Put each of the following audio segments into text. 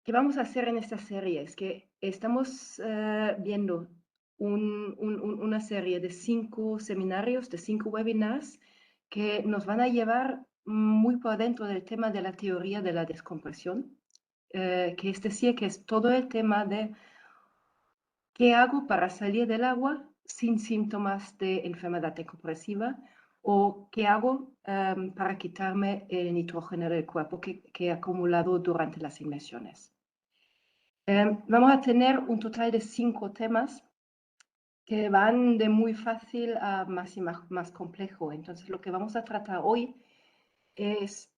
¿Qué vamos a hacer en esta serie? Es que estamos viendo una serie de 5 seminarios, de 5 webinars, que nos van a llevar muy por dentro del tema de la teoría de la descompresión, que es decir, que es todo el tema de qué hago para salir del agua sin síntomas de enfermedad decompresiva o qué hago para quitarme el nitrógeno del cuerpo que he acumulado durante las inmersiones. Vamos a tener un total de 5 temas que van de muy fácil a más y más complejo. Entonces, lo que vamos a tratar hoy es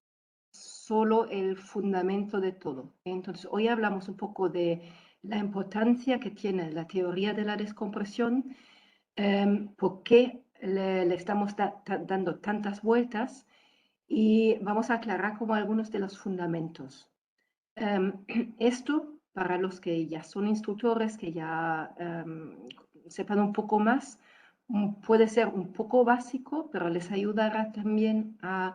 solo el fundamento de todo. Entonces, hoy hablamos un poco de la importancia que tiene la teoría de la descompresión, por qué le estamos dando tantas vueltas y vamos a aclarar como algunos de los fundamentos. Esto, para los que ya son instructores, que ya sepan un poco más, puede ser un poco básico, pero les ayudará también a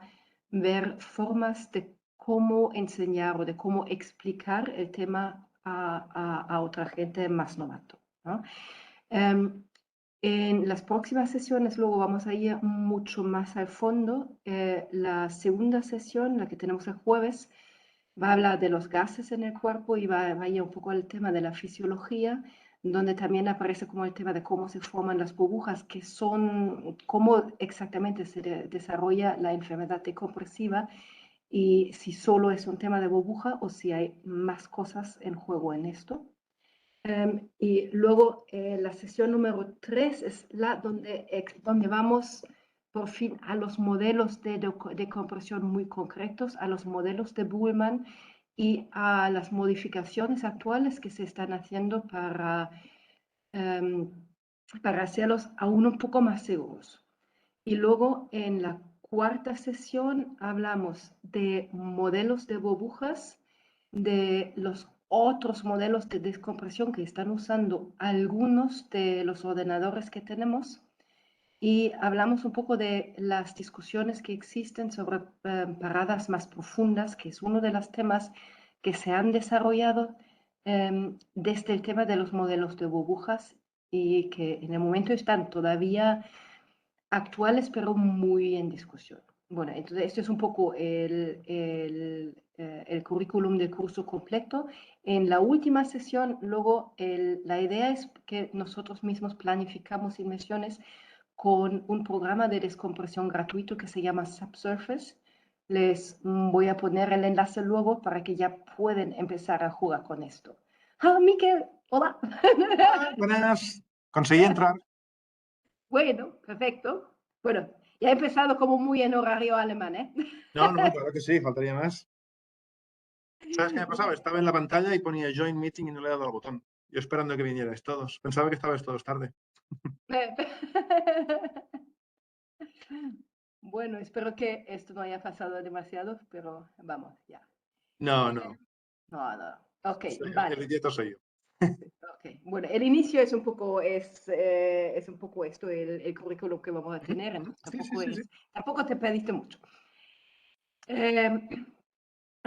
ver formas de cómo enseñar o de cómo explicar el tema a otra gente más novato, ¿no? En las próximas sesiones luego vamos a ir mucho más al fondo. La segunda sesión, la que tenemos el jueves, va a hablar de los gases en el cuerpo y va a ir un poco al tema de la fisiología, donde también aparece como el tema de cómo se forman las burbujas, que son, cómo exactamente se desarrolla la enfermedad decompresiva y si solo es un tema de burbuja o si hay más cosas en juego en esto. Y luego la sesión número 3 es la donde vamos por fin a los modelos de decompresión muy concretos, a los modelos de Buhlmann y a las modificaciones actuales que se están haciendo um, para hacerlos aún un poco más seguros. Y luego en la cuarta sesión hablamos de modelos de burbujas, de los otros modelos de descompresión que están usando algunos de los ordenadores que tenemos y hablamos un poco de las discusiones que existen sobre paradas más profundas, que es uno de los temas que se han desarrollado desde el tema de los modelos de burbujas y que en el momento están todavía actuales, pero muy en discusión. Bueno, entonces esto es un poco el currículum del curso completo. En la última sesión, luego, la idea es que nosotros mismos planificamos inmersiones con un programa de descompresión gratuito que se llama Subsurface. Les voy a poner el enlace luego para que ya pueden empezar a jugar con esto. ¡Ah, Miquel! ¡Hola! Buenas, conseguí entrar. Bueno, perfecto. Bueno, ya he empezado como muy en horario alemán, ¿eh? No, claro que sí, faltaría más. ¿Sabes qué me pasaba? Estaba en la pantalla y ponía Join Meeting y no le he dado al botón. Yo esperando que vinierais todos. Pensaba que estabais todos tarde. Bueno, espero que esto no haya pasado demasiado, pero vamos, ya. No, no. No, no. Ok, El vale. idiota soy yo. Okay. Bueno, el inicio es un poco, es un poco esto, el currículum que vamos a tener, ¿no? Sí, sí, sí, sí. Tampoco te pediste mucho.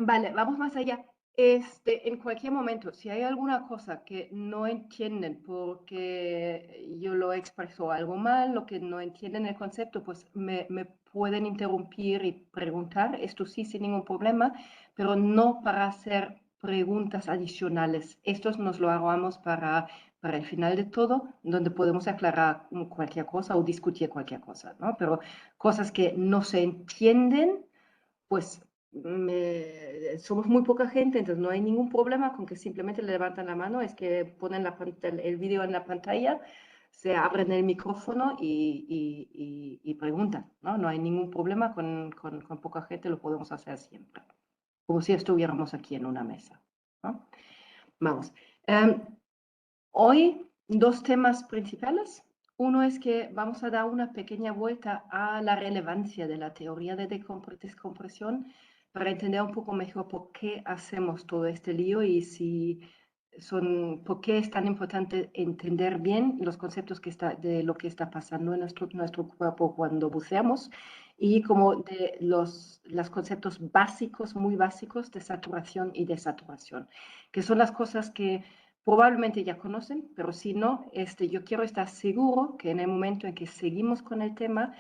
Vale, vamos más allá. En cualquier momento, si hay alguna cosa que no entienden porque yo lo expreso algo mal, lo que no entienden el concepto, pues me pueden interrumpir y preguntar, esto sí, sin ningún problema, pero no para hacer preguntas adicionales. Estos nos lo hagamos para el final de todo, donde podemos aclarar cualquier cosa o discutir cualquier cosa, ¿no? Pero cosas que no se entienden, pues somos muy poca gente, entonces no hay ningún problema con que simplemente le levantan la mano, es que ponen el vídeo en la pantalla, se abren el micrófono y preguntan, ¿no? No hay ningún problema con poca gente, lo podemos hacer siempre, como si estuviéramos aquí en una mesa, ¿no? Vamos. Hoy, 2 temas principales. Uno es que vamos a dar una pequeña vuelta a la relevancia de la teoría de descompresión para entender un poco mejor por qué hacemos todo este lío y si por qué es tan importante entender bien los conceptos de lo que está pasando en nuestro cuerpo cuando buceamos y como de los conceptos básicos, muy básicos de saturación y desaturación, que son las cosas que probablemente ya conocen, pero si no, yo quiero estar seguro que en el momento en que seguimos con el tema,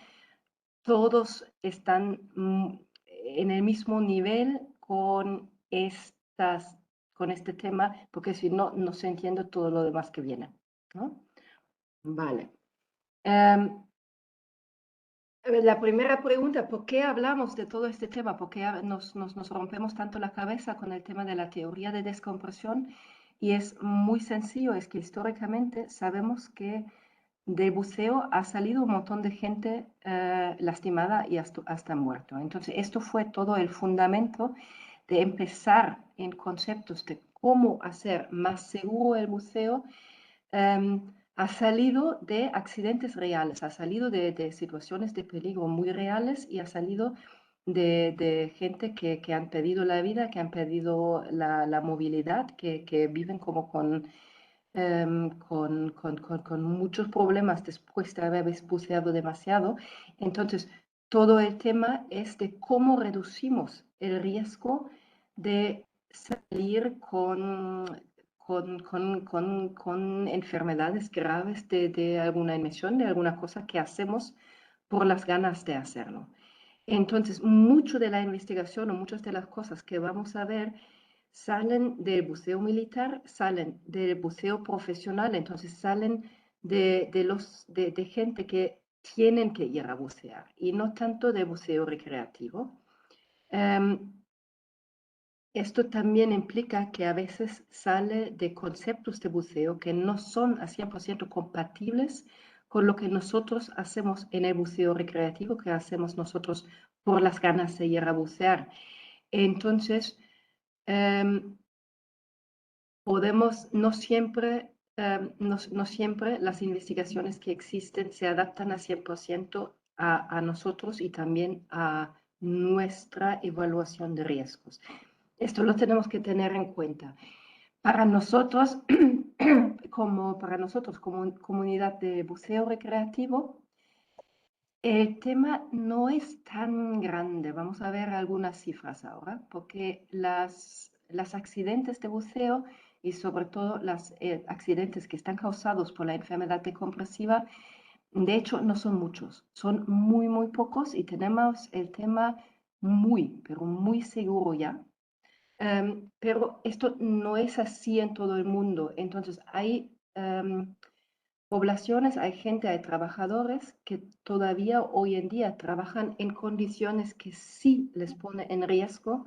todos están en el mismo nivel con este tema, porque si no, no se entiende todo lo demás que viene, ¿no? Vale. La primera pregunta, ¿por qué hablamos de todo este tema? ¿Por qué nos rompemos tanto la cabeza con el tema de la teoría de descompresión? Y es muy sencillo, es que históricamente sabemos que de buceo ha salido un montón de gente lastimada y hasta muerto. Entonces, esto fue todo el fundamento de empezar en conceptos de cómo hacer más seguro el buceo. Ha salido de accidentes reales, ha salido de situaciones de peligro muy reales y ha salido de gente que han perdido la vida, que han perdido la movilidad, que viven como con muchos problemas después de haber buceado demasiado. Entonces, todo el tema es de cómo reducimos el riesgo de salir con enfermedades graves de alguna emisión, de alguna cosa que hacemos por las ganas de hacerlo. Entonces, mucho de la investigación o muchas de las cosas que vamos a ver salen del buceo militar, salen del buceo profesional, entonces salen de gente que tienen que ir a bucear y no tanto de buceo recreativo. Esto también implica que a veces sale de conceptos de buceo que no son a 100% compatibles con lo que nosotros hacemos en el buceo recreativo, que hacemos nosotros por las ganas de ir a bucear. Entonces, no siempre las investigaciones que existen se adaptan a 100% a nosotros y también a nuestra evaluación de riesgos. Esto lo tenemos que tener en cuenta. Para nosotros, como comunidad de buceo recreativo, el tema no es tan grande. Vamos a ver algunas cifras ahora, porque los accidentes de buceo y sobre todo los accidentes que están causados por la enfermedad decompresiva, de hecho no son muchos, son muy, muy pocos y tenemos el tema muy, pero muy seguro ya. Pero esto no es así en todo el mundo. Entonces hay poblaciones, hay gente, hay trabajadores que todavía hoy en día trabajan en condiciones que sí les pone en riesgo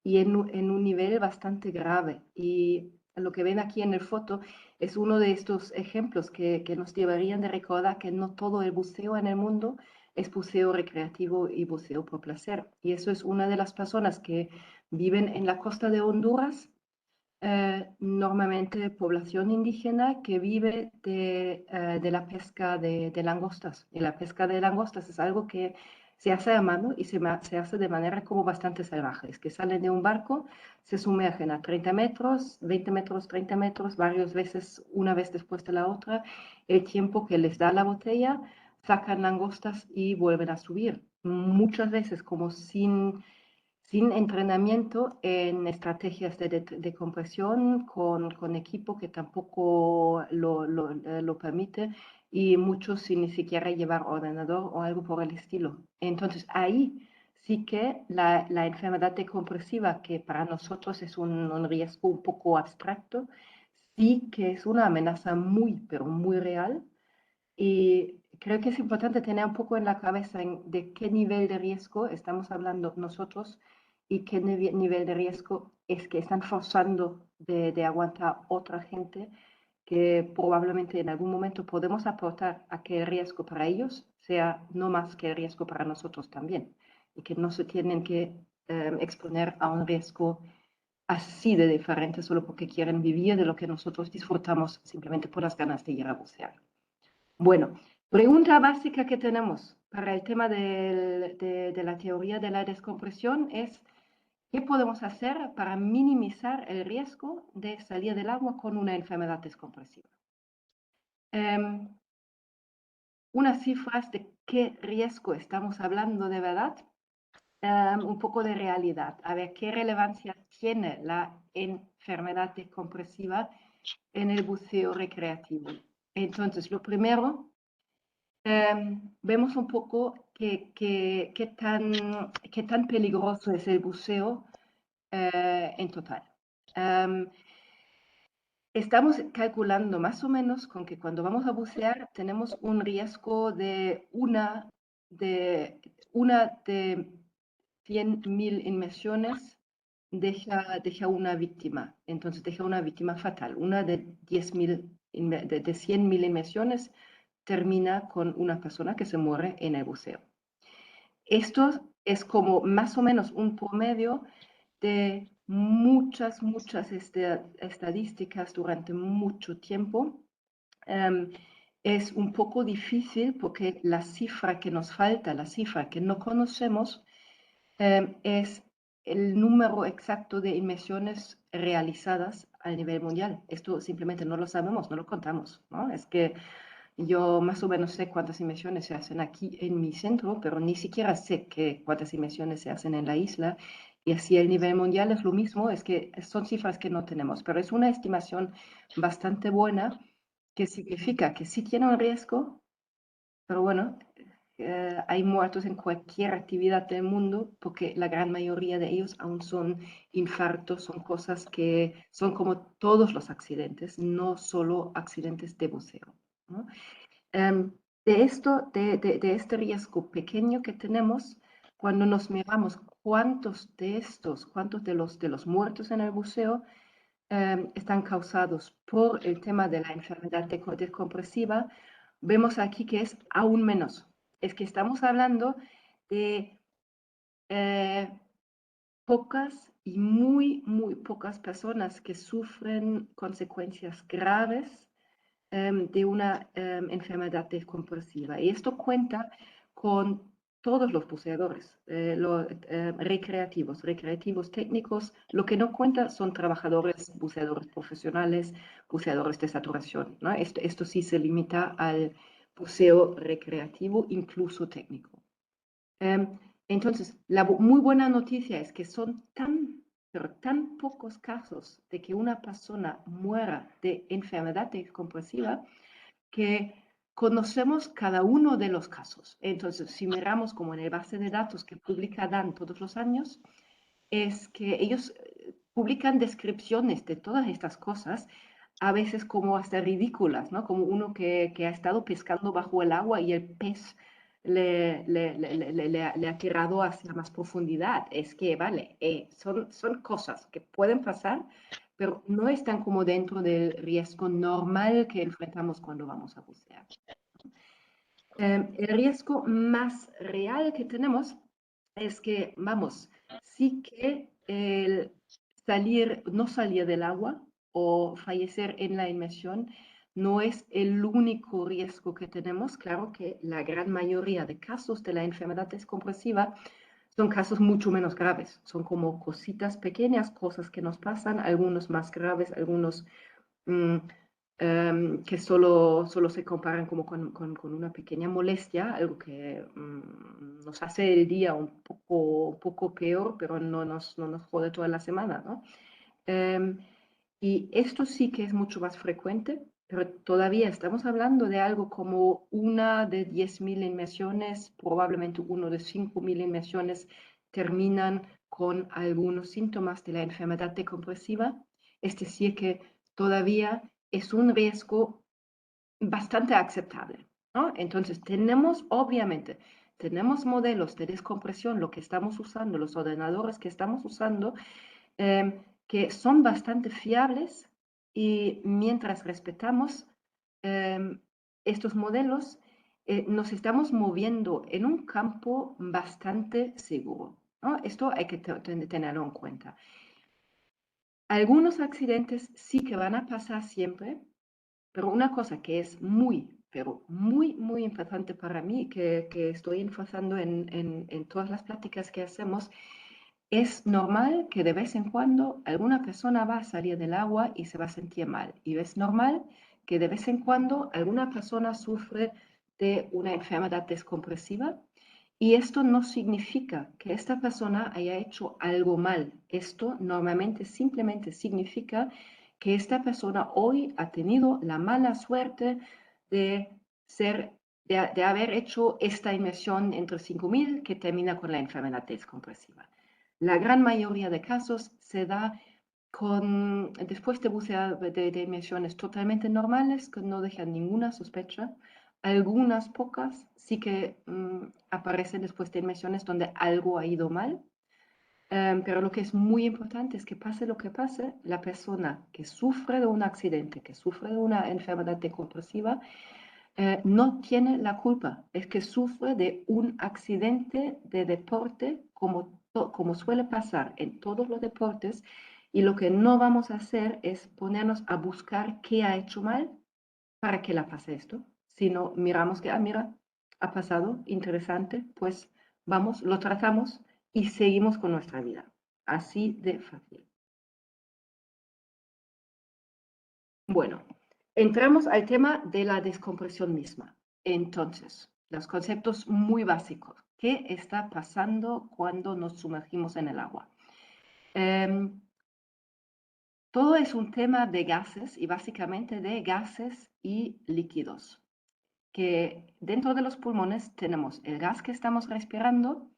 y en un nivel bastante grave. Y lo que ven aquí en el foto es uno de estos ejemplos que nos deberían de recordar que no todo el buceo en el mundo es buceo recreativo y buceo por placer. Y eso es una de las personas que viven en la costa de Honduras, normalmente población indígena que vive de la pesca de langostas. Y la pesca de langostas es algo que se hace a mano y se hace de manera como bastante salvaje. Es que salen de un barco, se sumergen a 30 metros, 20 metros, 30 metros, varias veces, una vez después de la otra, el tiempo que les da la botella, sacan langostas y vuelven a subir. Muchas veces como sin entrenamiento en estrategias de compresión, con equipo que tampoco lo permite y muchos sin ni siquiera llevar ordenador o algo por el estilo. Entonces ahí sí que la enfermedad decompresiva, que para nosotros es un riesgo un poco abstracto, sí que es una amenaza muy, pero muy real. Y creo que es importante tener un poco en la cabeza de qué nivel de riesgo estamos hablando nosotros y qué nivel de riesgo es que están forzando de aguantar otra gente que probablemente en algún momento podemos aportar a que el riesgo para ellos sea no más que el riesgo para nosotros también y que no se tienen que exponer a un riesgo así de diferente solo porque quieren vivir de lo que nosotros disfrutamos simplemente por las ganas de ir a bucear. Bueno, pregunta básica que tenemos para el tema de la teoría de la descompresión es ¿Qué podemos hacer para minimizar el riesgo de salir del agua con una enfermedad descompresiva? Unas cifras de qué riesgo estamos hablando de verdad, un poco de realidad. A ver, ¿qué relevancia tiene la enfermedad descompresiva en el buceo recreativo? Entonces, lo primero, vemos un poco qué tan peligroso es el buceo en total. Estamos calculando más o menos con que cuando vamos a bucear tenemos un riesgo de una de 100.000 inmersiones deja una víctima. Entonces deja una víctima fatal. Una de 10.000, de 100.000 inmersiones termina con una persona que se muere en el buceo. Esto es como más o menos un promedio de muchas estadísticas durante mucho tiempo. Es un poco difícil porque la cifra que nos falta, la cifra que no conocemos, es el número exacto de inmersiones realizadas a nivel mundial. Esto simplemente no lo sabemos, no lo contamos, ¿no? Es que yo más o menos sé cuántas inmersiones se hacen aquí en mi centro, pero ni siquiera sé cuántas inmersiones se hacen en la isla. Y así el nivel mundial es lo mismo, es que son cifras que no tenemos, pero es una estimación bastante buena que significa que sí tiene un riesgo, pero bueno, hay muertos en cualquier actividad del mundo porque la gran mayoría de ellos aún son infartos, son cosas que son como todos los accidentes, no solo accidentes de buceo, ¿no? De este riesgo pequeño que tenemos, cuando nos miramos cuántos de los muertos en el buceo están causados por el tema de la enfermedad descompresiva, vemos aquí que es aún menos. Es que estamos hablando de pocas y muy pocas personas que sufren consecuencias graves de una enfermedad descompresiva. Y esto cuenta con todos los buceadores, recreativos técnicos. Lo que no cuenta son trabajadores, buceadores profesionales, buceadores de saturación, ¿no? Esto sí se limita al buceo recreativo, incluso técnico. Entonces, la muy buena noticia es que son pero tan pocos casos de que una persona muera de enfermedad descompresiva que conocemos cada uno de los casos. Entonces, si miramos como en el base de datos que publica Dan todos los años, es que ellos publican descripciones de todas estas cosas, a veces como hasta ridículas, ¿no? Como uno que ha estado pescando bajo el agua y el pez le ha tirado hacia más profundidad. Es que, vale, son cosas que pueden pasar, pero no están como dentro del riesgo normal que enfrentamos cuando vamos a bucear. El riesgo más real que tenemos es que, vamos, sí que el no salir del agua o fallecer en la inmersión no es el único riesgo que tenemos. Claro que la gran mayoría de casos de la enfermedad descompresiva son casos mucho menos graves. Son como cositas pequeñas, cosas que nos pasan, algunos más graves, algunos que solo se comparan como con una pequeña molestia, algo que nos hace el día un poco peor, pero no nos jode toda la semana, ¿no? Y esto sí que es mucho más frecuente, pero todavía estamos hablando de algo como una de 10.000 inmersiones, probablemente uno de 5.000 inmersiones terminan con algunos síntomas de la enfermedad descompresiva. Es decir, que todavía es un riesgo bastante aceptable, ¿no? Entonces, obviamente, tenemos modelos de descompresión, lo que estamos usando, los ordenadores que estamos usando, que son bastante fiables y mientras respetamos estos modelos, nos estamos moviendo en un campo bastante seguro, ¿no? Esto hay que tenerlo en cuenta. Algunos accidentes sí que van a pasar siempre, pero una cosa que es pero muy importante para mí, que estoy enfatizando en todas las pláticas que hacemos, es normal que de vez en cuando alguna persona va a salir del agua y se va a sentir mal. Y es normal que de vez en cuando alguna persona sufre de una enfermedad descompresiva. Y esto no significa que esta persona haya hecho algo mal. Esto normalmente simplemente significa que esta persona hoy ha tenido la mala suerte de de haber hecho esta inmersión entre 5.000 que termina con la enfermedad descompresiva. La gran mayoría de casos se da después de bucear de inmersiones totalmente normales que no dejan ninguna sospecha. Algunas pocas sí que aparecen después de inmersiones donde algo ha ido mal. Pero lo que es muy importante es que pase lo que pase, la persona que sufre de un accidente, que sufre de una enfermedad descompresiva, no tiene la culpa. Es que sufre de un accidente de deporte como suele pasar en todos los deportes. Y lo que no vamos a hacer es ponernos a buscar qué ha hecho mal para que la pase esto, sino miramos que, mira, ha pasado, interesante, pues vamos, lo tratamos y seguimos con nuestra vida. Así de fácil. Bueno, entramos al tema de la descompresión misma. Entonces, los conceptos muy básicos. ¿Qué está pasando cuando nos sumergimos en el agua? Todo es un tema de gases y básicamente de gases y líquidos. Que dentro de los pulmones tenemos el gas que estamos respirando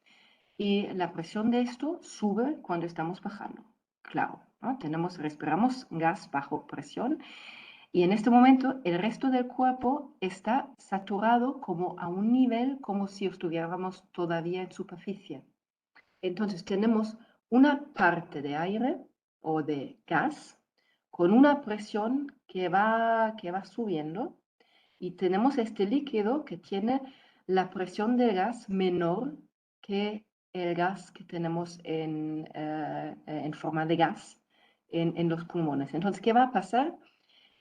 y la presión de esto sube cuando estamos bajando. Claro, ¿no? Respiramos gas bajo presión y en este momento el resto del cuerpo está saturado como a un nivel como si estuviéramos todavía en superficie. Entonces tenemos una parte de aire o de gas con una presión que va subiendo y tenemos este líquido que tiene la presión del gas menor que el gas que tenemos en forma de gas en los pulmones. Entonces, ¿qué va a pasar?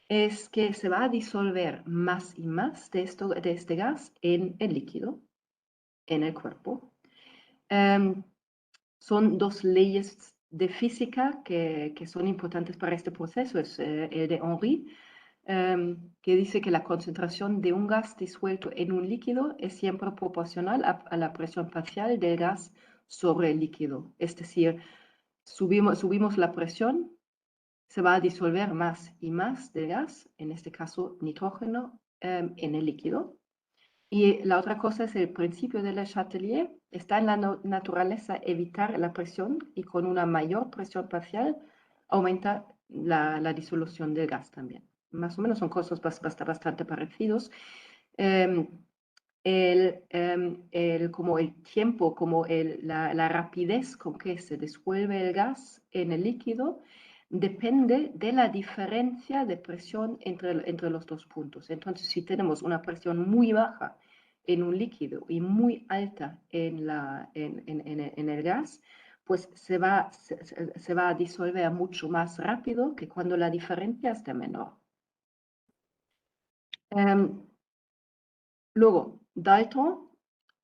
Es que se va a disolver más y más de este gas en el líquido, en el cuerpo. Son dos leyes de física que son importantes para este proceso. Es el de Henry, que dice que la concentración de un gas disuelto en un líquido es siempre proporcional a la presión parcial del gas sobre el líquido. Es decir, subimos la presión, se va a disolver más y más de gas, en este caso nitrógeno, en el líquido. Y la otra cosa es el principio de Le Chatelier. Está en la naturaleza evitar la presión y con una mayor presión parcial aumenta la disolución del gas también. Más o menos son cosas bastante parecidos. Como el tiempo, como la rapidez con que se disuelve el gas en el líquido, depende de la diferencia de presión entre los dos puntos. Entonces, si tenemos una presión muy baja en un líquido y muy alta en el gas, pues se va a disolver mucho más rápido que cuando la diferencia está menor. Luego, Dalton,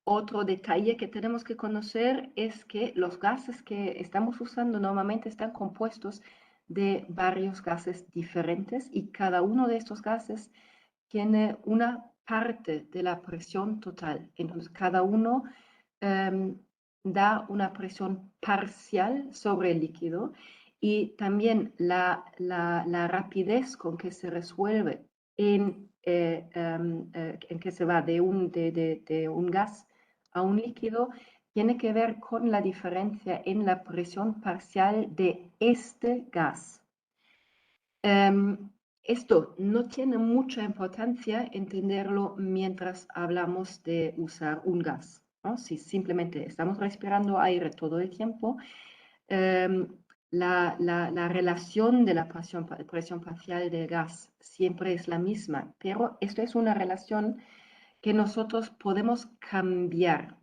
otro detalle que tenemos que conocer es que los gases que estamos usando normalmente están compuestos de varios gases diferentes y cada uno de estos gases tiene una parte de la presión total. Entonces, cada uno da una presión parcial sobre el líquido y también la rapidez con que se resuelve en que se va de un gas a un líquido tiene que ver con la diferencia en la presión parcial de este gas. Esto no tiene mucha importancia entenderlo mientras hablamos de usar un gas, ¿no? Si simplemente estamos respirando aire todo el tiempo, la relación de la presión parcial del gas siempre es la misma, pero esto es una relación que nosotros podemos cambiar.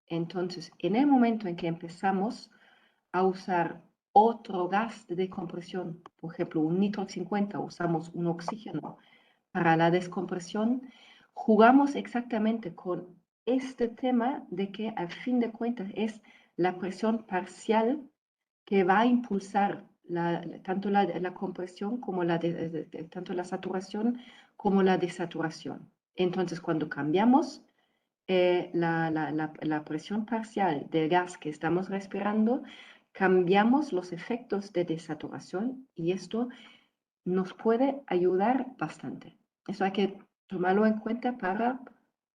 Entonces, en el momento en que empezamos a usar otro gas de descompresión, por ejemplo, un nitro 50, usamos un oxígeno para la descompresión, jugamos exactamente con este tema de que al fin de cuentas es la presión parcial que va a impulsar tanto la compresión como tanto la saturación como la desaturación. Entonces, cuando cambiamos la presión parcial del gas que estamos respirando, cambiamos los efectos de desaturación y esto nos puede ayudar bastante. Eso hay que tomarlo en cuenta para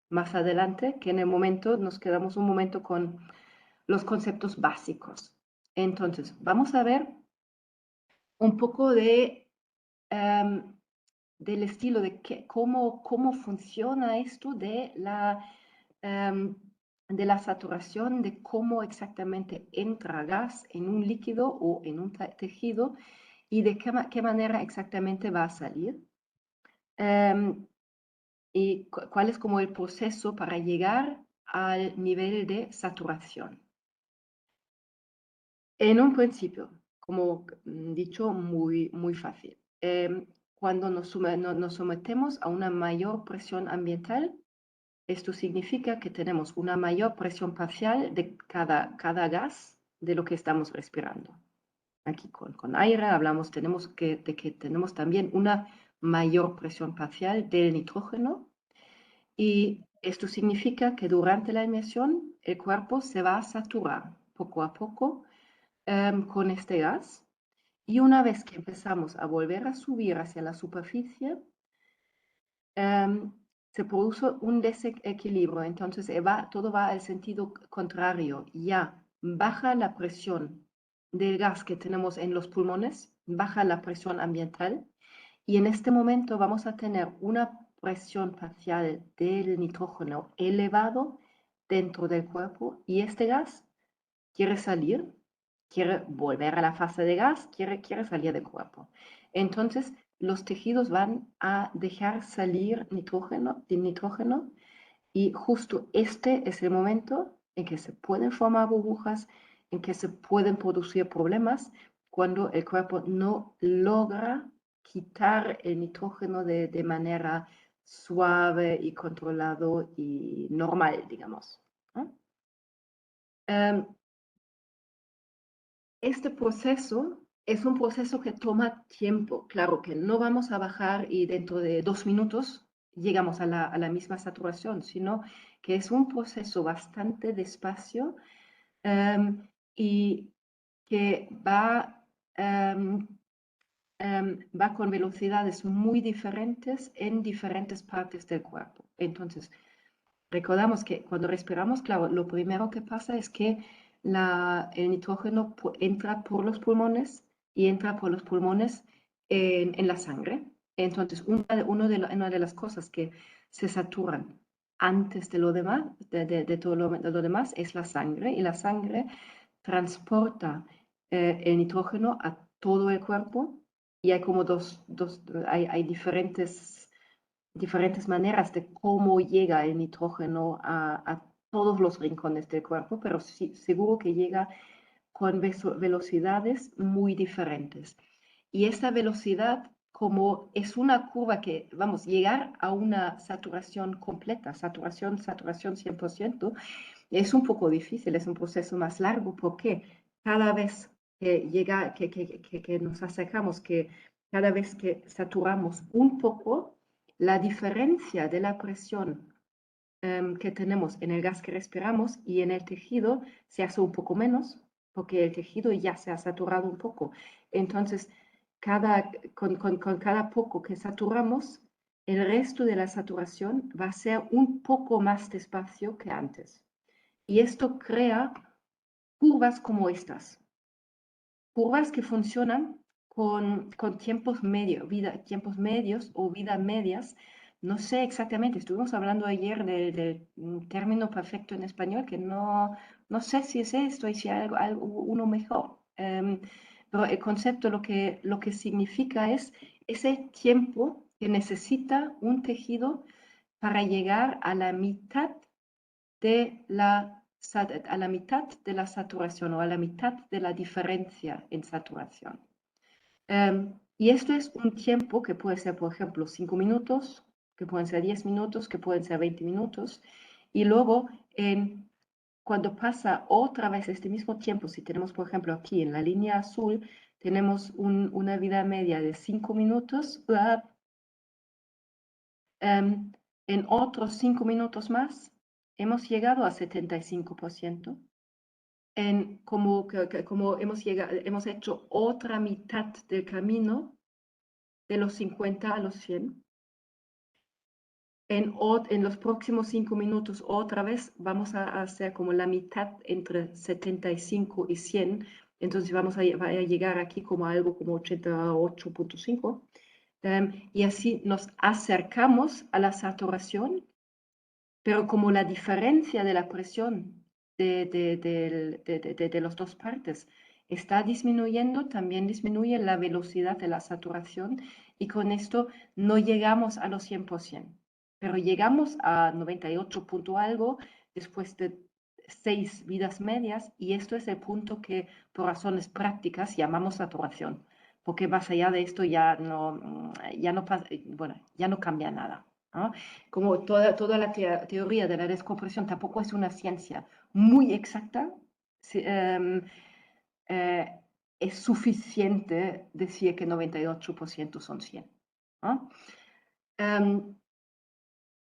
más adelante, que en el momento nos quedamos un momento con los conceptos básicos. Entonces, vamos a ver un poco del estilo de cómo funciona esto de la saturación, de cómo exactamente entra gas en un líquido o en un tejido y de qué manera exactamente va a salir. Y cuál es como el proceso para llegar al nivel de saturación. En un principio, como dicho, muy fácil. Cuando nos sometemos a una mayor presión ambiental, esto significa que tenemos una mayor presión parcial de cada gas de lo que estamos respirando. Aquí con aire hablamos, de que tenemos también una mayor presión parcial del nitrógeno y esto significa que durante la inmersión el cuerpo se va a saturar poco a poco con este gas y una vez que empezamos a volver a subir hacia la superficie, se produce un desequilibrio, entonces todo va al sentido contrario, ya baja la presión del gas que tenemos en los pulmones, baja la presión ambiental y en este momento vamos a tener una presión parcial del nitrógeno elevado dentro del cuerpo y este gas quiere salir, quiere volver a la fase de gas, quiere salir del cuerpo. Entonces, los tejidos van a dejar salir nitrógeno y justo este es el momento en que se pueden formar burbujas, en que se pueden producir problemas cuando el cuerpo no logra quitar el nitrógeno de manera suave y controlado y normal, digamos. ¿No? Este proceso es un proceso que toma tiempo. Claro que no vamos a bajar y dentro de 2 minutos llegamos a la misma saturación, sino que es un proceso bastante despacio y que va con velocidades muy diferentes en diferentes partes del cuerpo. Entonces, recordamos que cuando respiramos, claro, lo primero que pasa es que el nitrógeno entra por los pulmones y entra por los pulmones en la sangre. Entonces, una de las cosas que se saturan antes de lo demás, de todo lo demás, es la sangre. Y la sangre transporta el nitrógeno a todo el cuerpo. Y hay como hay diferentes maneras de cómo llega el nitrógeno a todos los rincones del cuerpo, pero sí, seguro que llega con velocidades muy diferentes. Y esta velocidad, como es una curva que, vamos, llegar a una saturación completa, saturación 100%, es un poco difícil, es un proceso más largo, porque cada vez que nos acercamos, que cada vez que saturamos un poco, la diferencia de la presión que tenemos en el gas que respiramos y en el tejido se hace un poco menos, porque el tejido ya se ha saturado un poco. Entonces, con cada poco que saturamos, el resto de la saturación va a ser un poco más despacio que antes. Y esto crea curvas como estas, curvas que funcionan con tiempos medios o vidas medias. No sé exactamente, estuvimos hablando ayer del término perfecto en español, que no sé si es esto y si hay uno mejor. Pero el concepto lo que significa es ese tiempo que necesita un tejido para llegar a la mitad de la mitad de la saturación o a la mitad de la diferencia en saturación. Y esto es un tiempo que puede ser, por ejemplo, 5 minutos, que pueden ser 10 minutos, que pueden ser 20 minutos. Y luego, en cuando pasa otra vez este mismo tiempo, si tenemos, por ejemplo, aquí en la línea azul, tenemos una vida media de 5 minutos, en otros 5 minutos más hemos llegado a 75%. Como hemos hecho otra mitad del camino de los 50 a los 100. En los próximos 5 minutos otra vez vamos a hacer como la mitad entre 75 y 100. Entonces vamos a llegar aquí como a algo como 88.5. Y así nos acercamos a la saturación, pero como la diferencia de la presión de las dos partes está disminuyendo, también disminuye la velocidad de la saturación y con esto no llegamos a los 100%, pero llegamos a 98 punto algo después de 6 vidas medias y esto es el punto que por razones prácticas llamamos saturación, porque más allá de esto ya no cambia nada, ¿no? Como toda la teoría de la descompresión tampoco es una ciencia muy exacta, eh, es suficiente decir que 98% son 100, ¿no?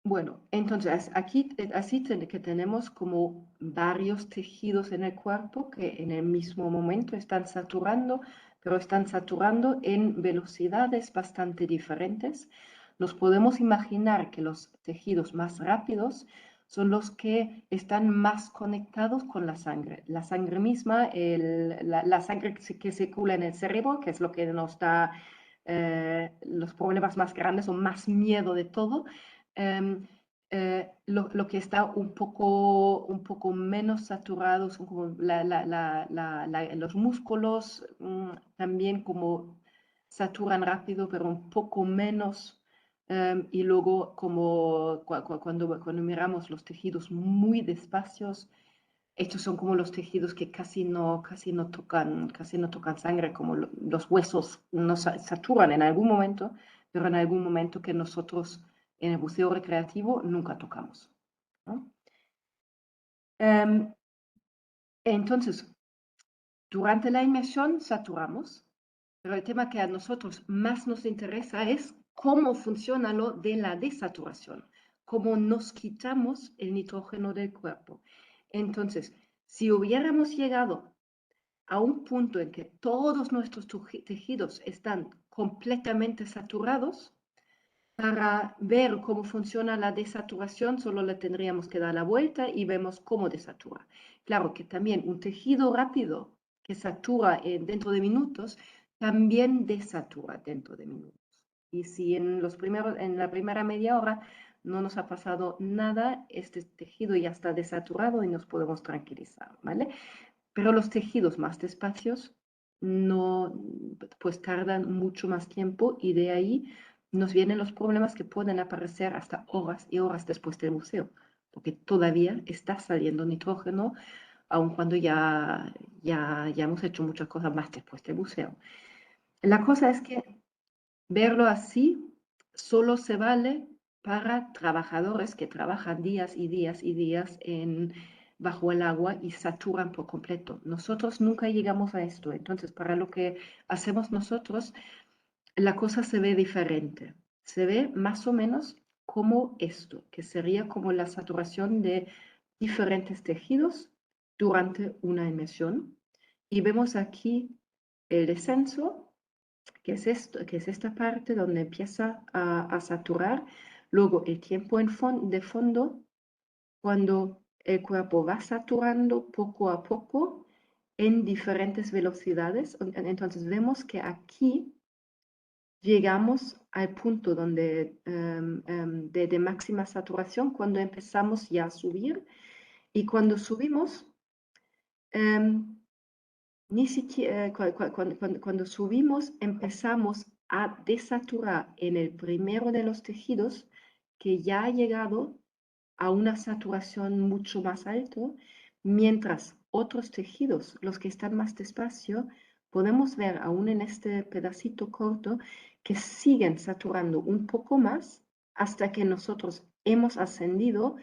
Bueno, entonces aquí así que tenemos como varios tejidos en el cuerpo que en el mismo momento están saturando, pero están saturando en velocidades bastante diferentes. Nos podemos imaginar que los tejidos más rápidos son los que están más conectados con la sangre. La sangre misma, la sangre que circula en el cerebro, que es lo que nos da los problemas más grandes o más miedo de todo. Lo que está un poco menos saturado son como los músculos, también como saturan rápido, pero un poco menos. Y luego como cuando miramos los tejidos muy despacios, estos son como los tejidos que casi no tocan sangre, como los huesos nos saturan en algún momento, pero en algún momento que nosotros en el buceo recreativo nunca tocamos, ¿no? Entonces, durante la inmersión saturamos, pero el tema que a nosotros más nos interesa es cómo funciona lo de la desaturación, cómo nos quitamos el nitrógeno del cuerpo. Entonces, si hubiéramos llegado a un punto en que todos nuestros tejidos están completamente saturados, para ver cómo funciona la desaturación solo le tendríamos que dar la vuelta y vemos cómo desatura. Claro que también un tejido rápido que satura dentro de minutos, también desatura dentro de minutos. Y si en la primera media hora no nos ha pasado nada, este tejido ya está desaturado y nos podemos tranquilizar, ¿vale? Pero los tejidos más despacios no, pues tardan mucho más tiempo y de ahí nos vienen los problemas que pueden aparecer hasta horas y horas después del buceo, porque todavía está saliendo nitrógeno, aun cuando ya hemos hecho muchas cosas más después del buceo. La cosa es que verlo así solo se vale para trabajadores que trabajan días y días y días bajo el agua y saturan por completo. Nosotros nunca llegamos a esto, entonces para lo que hacemos nosotros, la cosa se ve diferente. Se ve más o menos como esto, que sería como la saturación de diferentes tejidos durante una inmersión. Y vemos aquí el descenso, que es esta parte donde empieza a saturar. Luego el tiempo de fondo, cuando el cuerpo va saturando poco a poco en diferentes velocidades. Entonces vemos que aquí llegamos al punto de máxima saturación cuando empezamos ya a subir. Y cuando subimos, ni siquiera, cuando subimos empezamos a desaturar en el primero de los tejidos que ya ha llegado a una saturación mucho más alto, mientras otros tejidos, los que están más despacio, podemos ver aún en este pedacito corto que siguen saturando un poco más hasta que nosotros hemos ascendido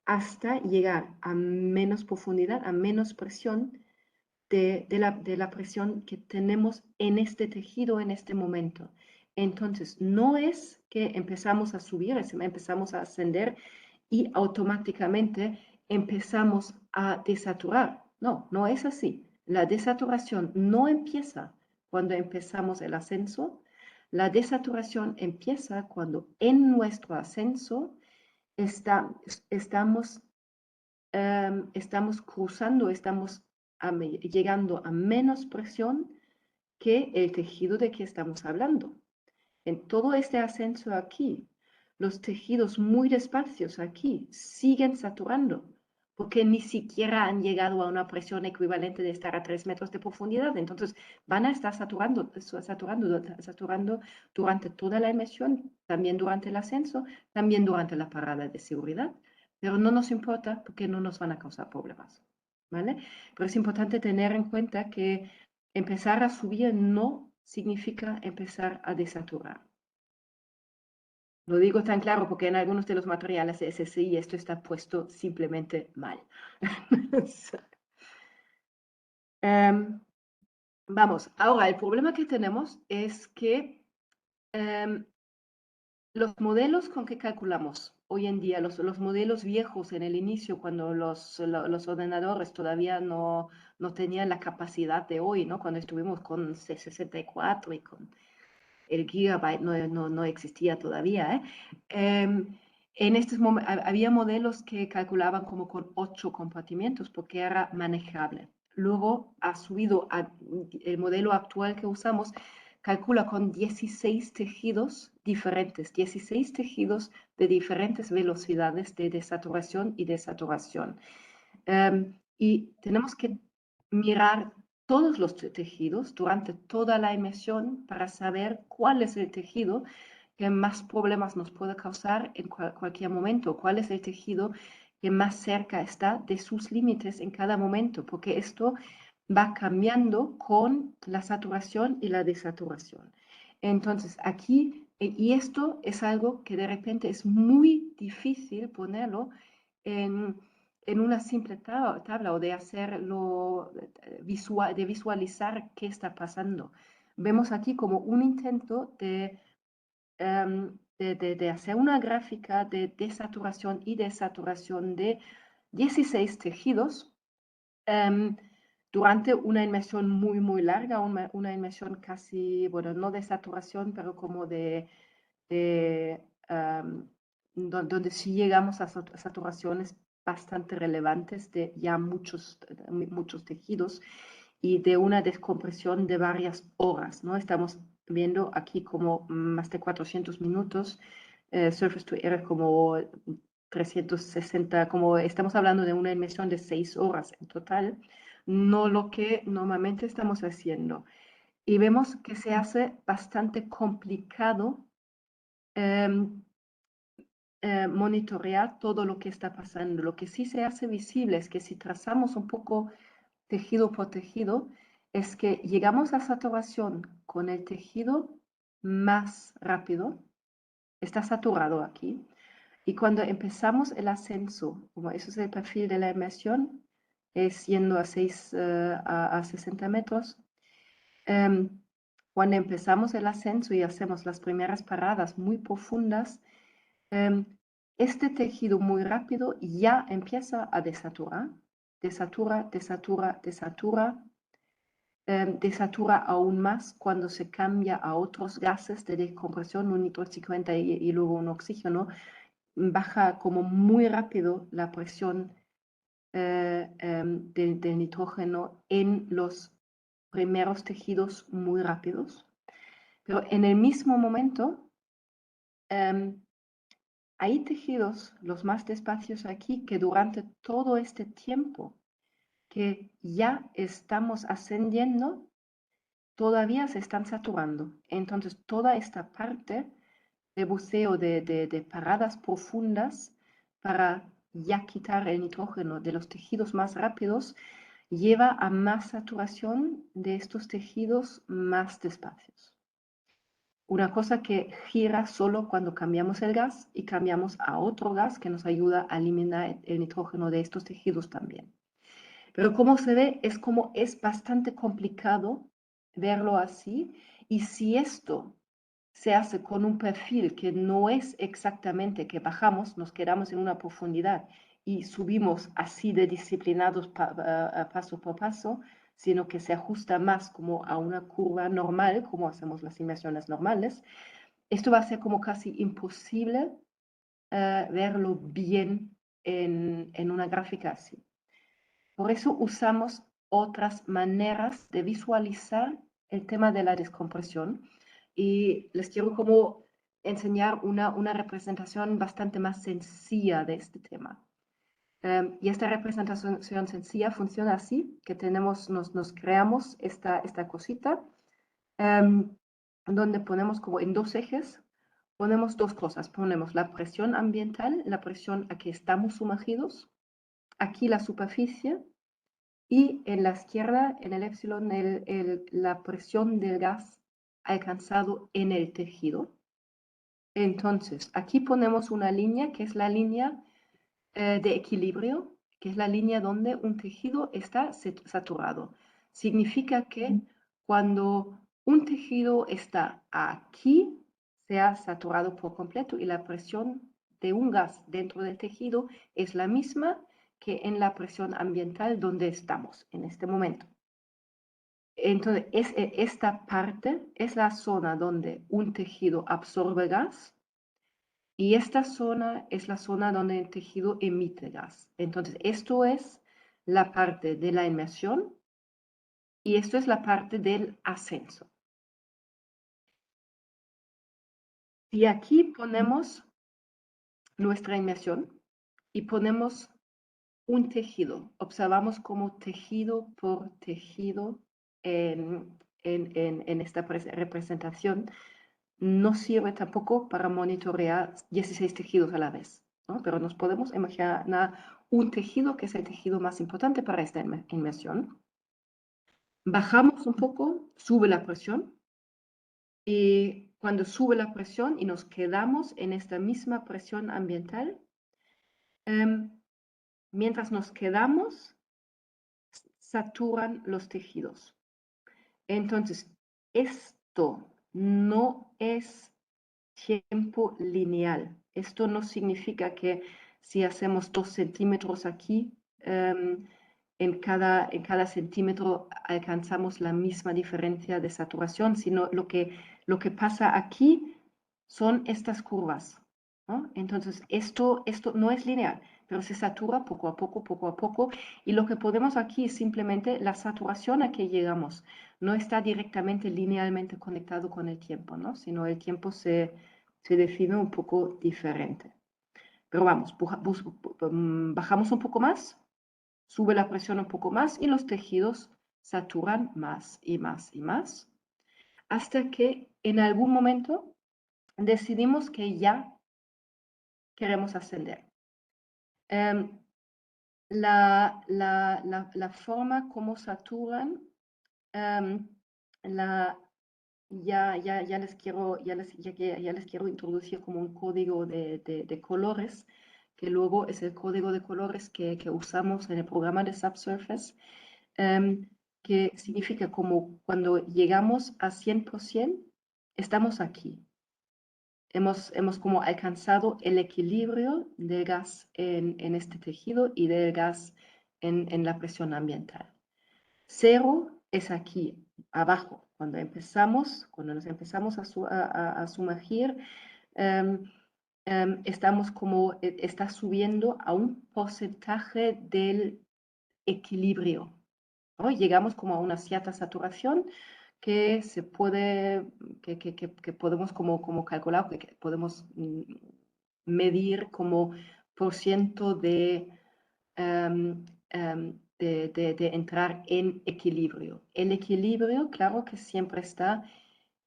hasta llegar a menos profundidad, a menos presión de la presión que tenemos en este tejido en este momento. Entonces, no es que empezamos a subir, empezamos a ascender y automáticamente empezamos a desaturar. No, no es así. La desaturación no empieza cuando empezamos el ascenso. La desaturación empieza cuando en nuestro ascenso estamos cruzando, estamos llegando a menos presión que el tejido de que estamos hablando. En todo este ascenso aquí, los tejidos muy despacios aquí siguen saturando, porque ni siquiera han llegado a una presión equivalente de estar a 3 metros de profundidad. Entonces van a estar saturando durante toda la emisión, también durante el ascenso, también durante la parada de seguridad. Pero no nos importa porque no nos van a causar problemas, ¿vale? Pero es importante tener en cuenta que empezar a subir no significa empezar a desaturar. Lo digo tan claro porque en algunos de los materiales de SSI esto está puesto simplemente mal. Vamos, ahora el problema que tenemos es que los modelos con que calculamos hoy en día, los modelos viejos en el inicio, cuando los ordenadores todavía no tenían la capacidad de hoy, ¿no? Cuando estuvimos con C64 y con el gigabyte no existía todavía, en estos había modelos que calculaban como con 8 compartimientos porque era manejable. Luego ha subido el modelo actual que usamos, calcula con 16 tejidos diferentes, 16 tejidos de diferentes velocidades de desaturación y desaturación. Y tenemos que mirar todos los tejidos durante toda la emisión para saber cuál es el tejido que más problemas nos puede causar en cualquier momento, cuál es el tejido que más cerca está de sus límites en cada momento, porque esto va cambiando con la saturación y la desaturación. Entonces, aquí, y esto es algo que de repente es muy difícil ponerlo en una simple tabla o de hacerlo, de visualizar qué está pasando. Vemos aquí como un intento de hacer una gráfica de desaturación y desaturación de 16 tejidos durante una inmersión muy, muy larga, una inmersión casi, bueno, no de saturación, pero como donde sí llegamos a saturaciones bastante relevantes de ya muchos tejidos y de una descompresión de varias horas, ¿no? Estamos viendo aquí como más de 400 minutos, surface to air como 360, como estamos hablando de una inmersión de 6 horas en total, no lo que normalmente estamos haciendo. Y vemos que se hace bastante complicado monitorear todo lo que está pasando. Lo que sí se hace visible es que si trazamos un poco tejido por tejido, es que llegamos a saturación con el tejido más rápido, está saturado aquí, y cuando empezamos el ascenso, como eso es el perfil de la inmersión, es yendo a 60 metros, cuando empezamos el ascenso y hacemos las primeras paradas muy profundas, este tejido muy rápido ya empieza a desaturar, desatura, desatura, desatura, desatura aún más cuando se cambia a otros gases de descompresión, un nitrógeno 50 y luego un oxígeno, baja como muy rápido la presión del nitrógeno en los primeros tejidos muy rápidos. Pero en el mismo momento, hay tejidos, los más despacios aquí, que durante todo este tiempo que ya estamos ascendiendo, todavía se están saturando. Entonces, toda esta parte de buceo de paradas profundas para ya quitar el nitrógeno de los tejidos más rápidos lleva a más saturación de estos tejidos más despacios. una cosa que gira solo cuando cambiamos el gas y cambiamos a otro gas que nos ayuda a eliminar el nitrógeno de estos tejidos también. Pero como se ve, es bastante complicado verlo así. Y si esto se hace con un perfil que no es exactamente que bajamos, nos quedamos en una profundidad y subimos así de disciplinados paso por paso, sino que se ajusta más como a una curva normal, como hacemos las inmersiones normales, esto va a ser como casi imposible verlo bien en una gráfica así. Por eso usamos otras maneras de visualizar el tema de la descompresión y les quiero como enseñar una representación bastante más sencilla de este tema. Y esta representación sencilla funciona así, que nos creamos esta cosita, donde ponemos como en dos ejes, ponemos dos cosas, ponemos la presión ambiental, la presión a que estamos sumergidos, aquí la superficie, y en la izquierda, en el epsilon, la presión del gas alcanzado en el tejido. Entonces, aquí ponemos una línea que es la línea de equilibrio, que es la línea donde un tejido está saturado. Significa que cuando un tejido está aquí, se ha saturado por completo y la presión de un gas dentro del tejido es la misma que en la presión ambiental donde estamos en este momento. Entonces, esta parte es la zona donde un tejido absorbe gas y esta zona es la zona donde el tejido emite gas. Entonces, esto es la parte de la inmersión y esto es la parte del ascenso. Y aquí ponemos nuestra inmersión y ponemos un tejido. Observamos como tejido por tejido en esta representación. No sirve tampoco para monitorear 16 tejidos a la vez, ¿no? Pero nos podemos imaginar un tejido que es el tejido más importante para esta inmersión. Bajamos un poco, sube la presión y cuando sube la presión y nos quedamos en esta misma presión ambiental, mientras nos quedamos, saturan los tejidos. Entonces, esto no es tiempo lineal. Esto no significa que si hacemos 2 centímetros aquí, en cada centímetro alcanzamos la misma diferencia de saturación, sino lo que pasa aquí son estas curvas, ¿no? Entonces, esto no es lineal, pero se satura poco a poco, y lo que podemos aquí es simplemente la saturación a que llegamos. No está directamente linealmente conectado con el tiempo, ¿no? Sino el tiempo se define un poco diferente. Pero vamos, bajamos un poco más, sube la presión un poco más y los tejidos saturan más y más y más, hasta que en algún momento decidimos que ya queremos ascender. La forma como saturan, ya les quiero introducir como un código de colores, que luego es el código de colores que usamos en el programa de Subsurface, que significa como cuando llegamos a 100%, estamos aquí. Hemos como alcanzado el equilibrio del gas en este tejido y del gas en la presión ambiental. Cero es aquí, abajo, cuando nos empezamos a sumergir, estamos como, está subiendo a un porcentaje del equilibrio, ¿no? Llegamos como a una cierta saturación que se puede, que podemos como calcular, que podemos medir como por ciento de entrar en equilibrio. El equilibrio, claro que siempre está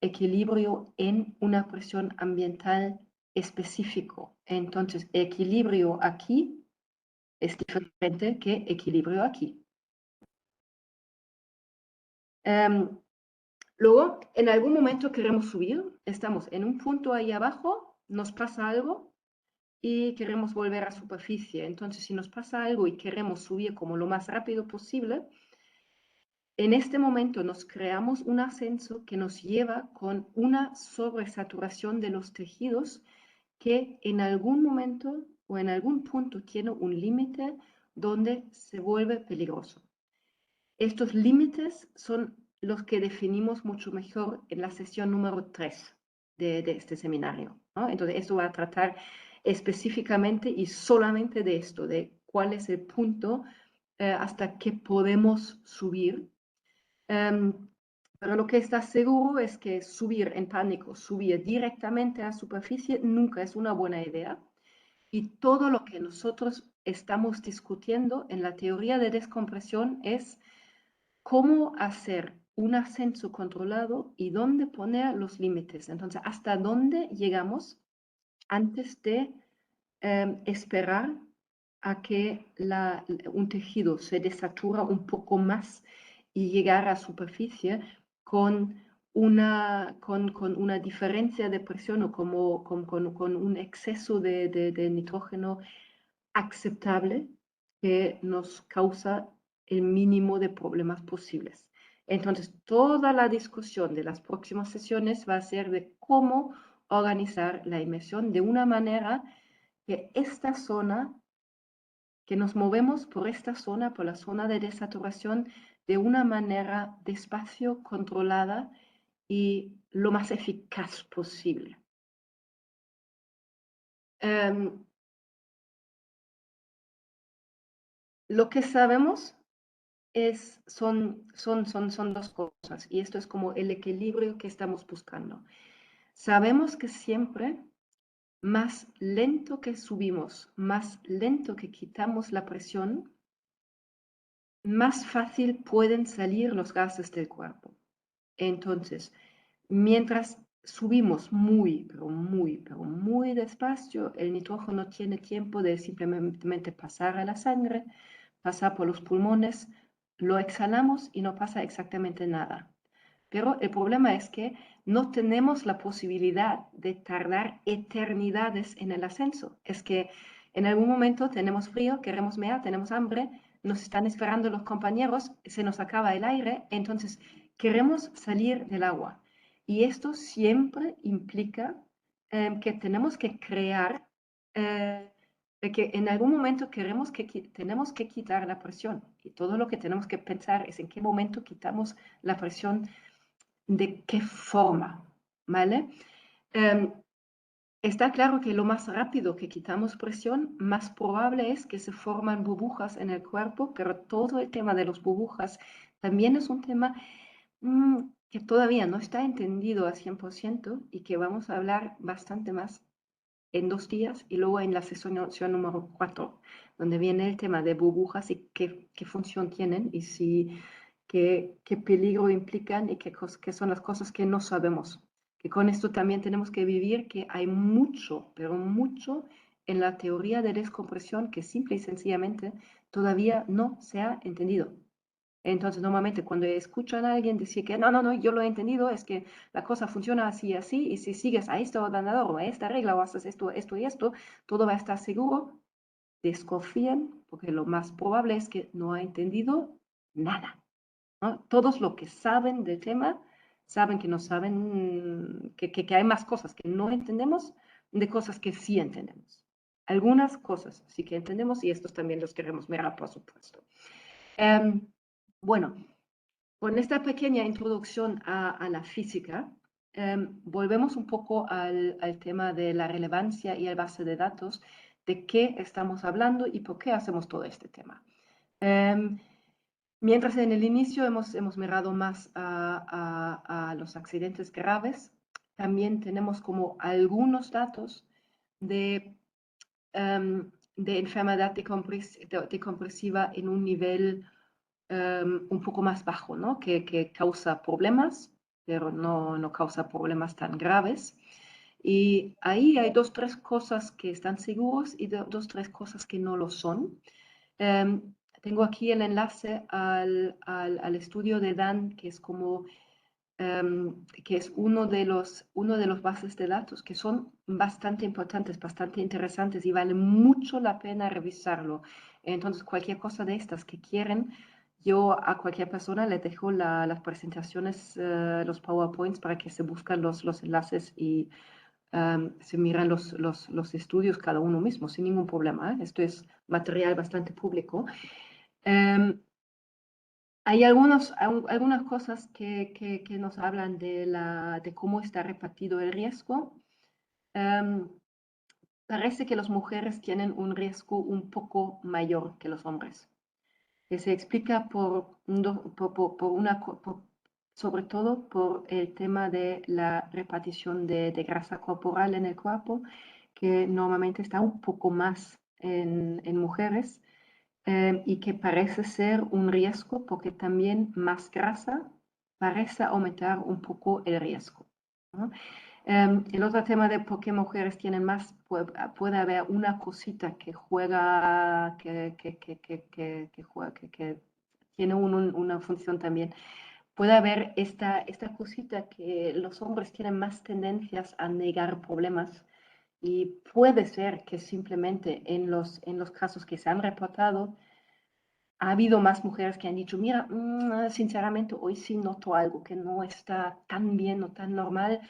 equilibrio en una presión ambiental específico. Entonces, equilibrio aquí es diferente que equilibrio aquí. Luego, en algún momento queremos subir, estamos en un punto ahí abajo, nos pasa algo y queremos volver a superficie. Entonces, si nos pasa algo y queremos subir como lo más rápido posible, en este momento nos creamos un ascenso que nos lleva con una sobresaturación de los tejidos que en algún momento o en algún punto tiene un límite donde se vuelve peligroso. Estos límites son los que definimos mucho mejor en la sesión número 3 de este seminario, ¿no? Entonces, esto va a tratar específicamente y solamente de esto, de cuál es el punto hasta que podemos subir. Pero lo que está seguro es que subir en pánico, subir directamente a la superficie, nunca es una buena idea. Y todo lo que nosotros estamos discutiendo en la teoría de descompresión es cómo hacer un ascenso controlado y dónde poner los límites. Entonces, hasta dónde llegamos antes de esperar a que un tejido se desatura un poco más y llegar a superficie con con una diferencia de presión o con un exceso de nitrógeno aceptable que nos causa el mínimo de problemas posibles. Entonces, toda la discusión de las próximas sesiones va a ser de cómo organizar la inmersión de una manera que esta zona, que nos movemos por esta zona, por la zona de desaturación, de una manera despacio, controlada y lo más eficaz posible. Lo que sabemos son dos cosas y esto es como el equilibrio que estamos buscando. Sabemos que siempre más lento que subimos, más lento que quitamos la presión, más fácil pueden salir los gases del cuerpo. Entonces, mientras subimos pero muy despacio, el nitrógeno tiene tiempo de simplemente pasar a la sangre, pasar por los pulmones, lo exhalamos y no pasa exactamente nada. Pero el problema es que no tenemos la posibilidad de tardar eternidades en el ascenso. Es que en algún momento tenemos frío, queremos mear, tenemos hambre, nos están esperando los compañeros, se nos acaba el aire, entonces queremos salir del agua. Y esto siempre implica que tenemos que crear, que en algún momento tenemos que quitar la presión. Y todo lo que tenemos que pensar es en qué momento quitamos la presión, de qué forma, ¿vale? Está claro que lo más rápido que quitamos presión, más probable es que se forman burbujas en el cuerpo, pero todo el tema de las burbujas también es un tema que todavía no está entendido al 100% y que vamos a hablar bastante más en 2 días y luego en la sesión número 4, donde viene el tema de burbujas y qué función tienen y qué peligro implican y qué son las cosas que no sabemos. Que con esto también tenemos que vivir que hay mucho, pero mucho en la teoría de descompresión que simple y sencillamente todavía no se ha entendido. Entonces, normalmente cuando escuchan a alguien decir que no, yo lo he entendido, es que la cosa funciona así y así, y si sigues a este ordenador o a esta regla o haces esto y esto, todo va a estar seguro. Desconfíen, porque lo más probable es que no ha entendido nada, ¿no? Todos los que saben del tema saben que no saben, que hay más cosas que no entendemos de cosas que sí entendemos. Algunas cosas sí que entendemos y estos también los queremos mirar, por supuesto. Bueno, con esta pequeña introducción a la física, volvemos un poco al tema de la relevancia y el base de datos, de qué estamos hablando y por qué hacemos todo este tema. Mientras en el inicio hemos mirado más a los accidentes graves, también tenemos como algunos datos de, de enfermedad decompresiva en un nivel un poco más bajo, ¿no? Que causa problemas, pero no causa problemas tan graves. Y ahí hay 2, 3 cosas que están seguros y 2, 3 cosas que no lo son. Tengo aquí el enlace al estudio de Dan, que es como que es uno de los bases de datos que son bastante importantes, bastante interesantes y vale mucho la pena revisarlo. Entonces, cualquier cosa de estas que quieren, yo a cualquier persona le dejo las presentaciones, los PowerPoints para que se buscan los enlaces y se miran los estudios cada uno mismo sin ningún problema, ¿eh? Esto es material bastante público. Hay algunas cosas que nos hablan de cómo está repartido el riesgo. Parece que las mujeres tienen un riesgo un poco mayor que los hombres, que se explica sobre todo por el tema de la repartición de grasa corporal en el cuerpo, que normalmente está un poco más en mujeres. Y que parece ser un riesgo porque también más grasa parece aumentar un poco el riesgo, ¿no? El otro tema de por qué mujeres tienen más, puede haber una cosita que juega, que tiene una función también. Puede haber esta cosita que los hombres tienen más tendencias a negar problemas y puede ser que simplemente en los casos que se han reportado ha habido más mujeres que han dicho, mira, sinceramente hoy sí noto algo que no está tan bien o tan normal,